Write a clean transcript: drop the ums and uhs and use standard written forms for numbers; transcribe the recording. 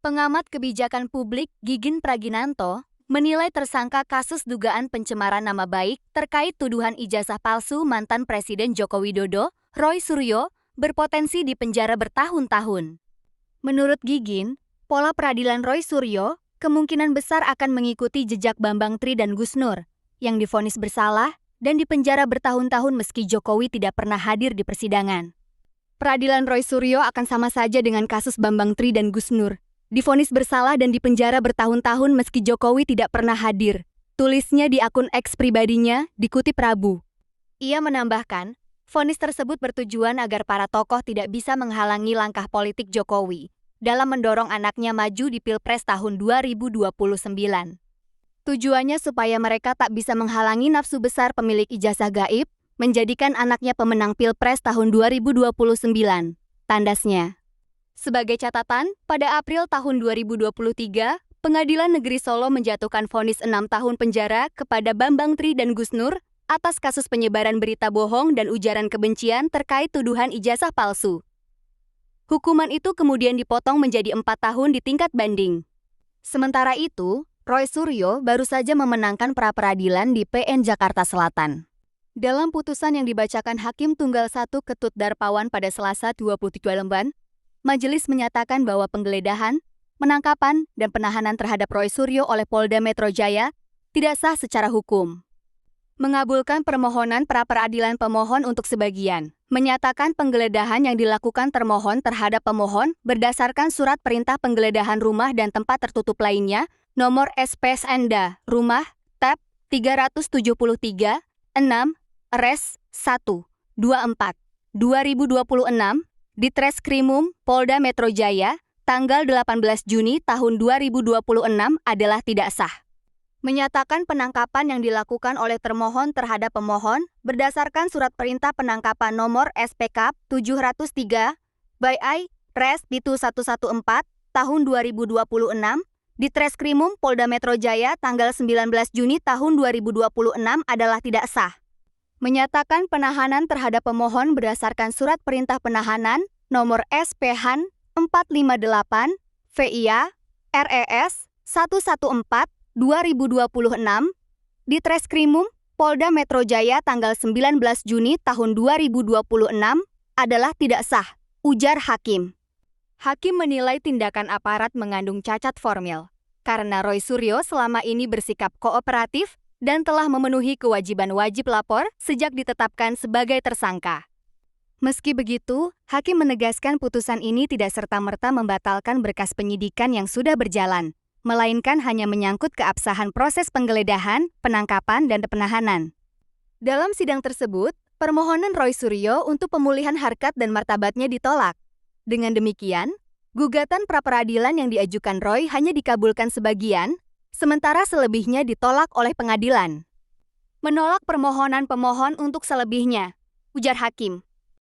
Pengamat kebijakan publik Gigin Praginanto menilai tersangka kasus dugaan pencemaran nama baik terkait tuduhan ijazah palsu mantan Presiden Joko Widodo, Roy Suryo, berpotensi dipenjara bertahun-tahun. Menurut Gigin, pola peradilan Roy Suryo kemungkinan besar akan mengikuti jejak Bambang Tri dan Gus Nur, yang divonis bersalah dan dipenjara bertahun-tahun meski Jokowi tidak pernah hadir di persidangan. Peradilan Roy Suryo akan sama saja dengan kasus Bambang Tri dan Gus Nur, divonis bersalah dan dipenjara bertahun-tahun meski Jokowi tidak pernah hadir. Tulisnya di akun X pribadinya, dikutip Rabu. Ia menambahkan, vonis tersebut bertujuan agar para tokoh tidak bisa menghalangi langkah politik Jokowi dalam mendorong anaknya maju di Pilpres tahun 2029. Tujuannya supaya mereka tak bisa menghalangi nafsu besar pemilik ijazah gaib, menjadikan anaknya pemenang Pilpres tahun 2029, tandasnya. Sebagai catatan, pada April tahun 2023, Pengadilan Negeri Solo menjatuhkan vonis 6 tahun penjara kepada Bambang Tri dan Gus Nur atas kasus penyebaran berita bohong dan ujaran kebencian terkait tuduhan ijazah palsu. Hukuman itu kemudian dipotong menjadi 4 tahun di tingkat banding. Sementara itu, Roy Suryo baru saja memenangkan pra-peradilan di PN Jakarta Selatan. Dalam putusan yang dibacakan Hakim Tunggal 1 Ketut Darpawan pada Selasa 23 Lemban, majelis menyatakan bahwa penggeledahan, penangkapan, dan penahanan terhadap Roy Suryo oleh Polda Metro Jaya tidak sah secara hukum. Mengabulkan permohonan pra-peradilan pemohon untuk sebagian, menyatakan penggeledahan yang dilakukan termohon terhadap pemohon berdasarkan surat perintah penggeledahan rumah dan tempat tertutup lainnya, nomor SPSNDA, rumah, tab 373, 6, res 1, 24, 2026, di Treskrimum Polda Metro Jaya, tanggal 18 Juni tahun 2026 adalah tidak sah. Menyatakan penangkapan yang dilakukan oleh termohon terhadap pemohon berdasarkan surat perintah penangkapan nomor SPK 703 by I Res Pitu 114 tahun 2026 di Treskrimum Polda Metro Jaya tanggal 19 Juni tahun 2026 adalah tidak sah. Menyatakan penahanan terhadap pemohon berdasarkan surat perintah penahanan nomor SPHAN 458 VIA RES 114 2026 di Treskrimum Polda Metro Jaya tanggal 19 Juni tahun 2026 adalah tidak sah, ujar Hakim. Hakim menilai tindakan aparat mengandung cacat formil, karena Roy Suryo selama ini bersikap kooperatif dan telah memenuhi kewajiban wajib lapor sejak ditetapkan sebagai tersangka. Meski begitu, Hakim menegaskan putusan ini tidak serta-merta membatalkan berkas penyidikan yang sudah berjalan, melainkan hanya menyangkut keabsahan proses penggeledahan, penangkapan, dan penahanan. Dalam sidang tersebut, permohonan Roy Suryo untuk pemulihan harkat dan martabatnya ditolak. Dengan demikian, gugatan pra-peradilan yang diajukan Roy hanya dikabulkan sebagian, sementara selebihnya ditolak oleh pengadilan. Menolak permohonan pemohon untuk selebihnya, ujar Hakim.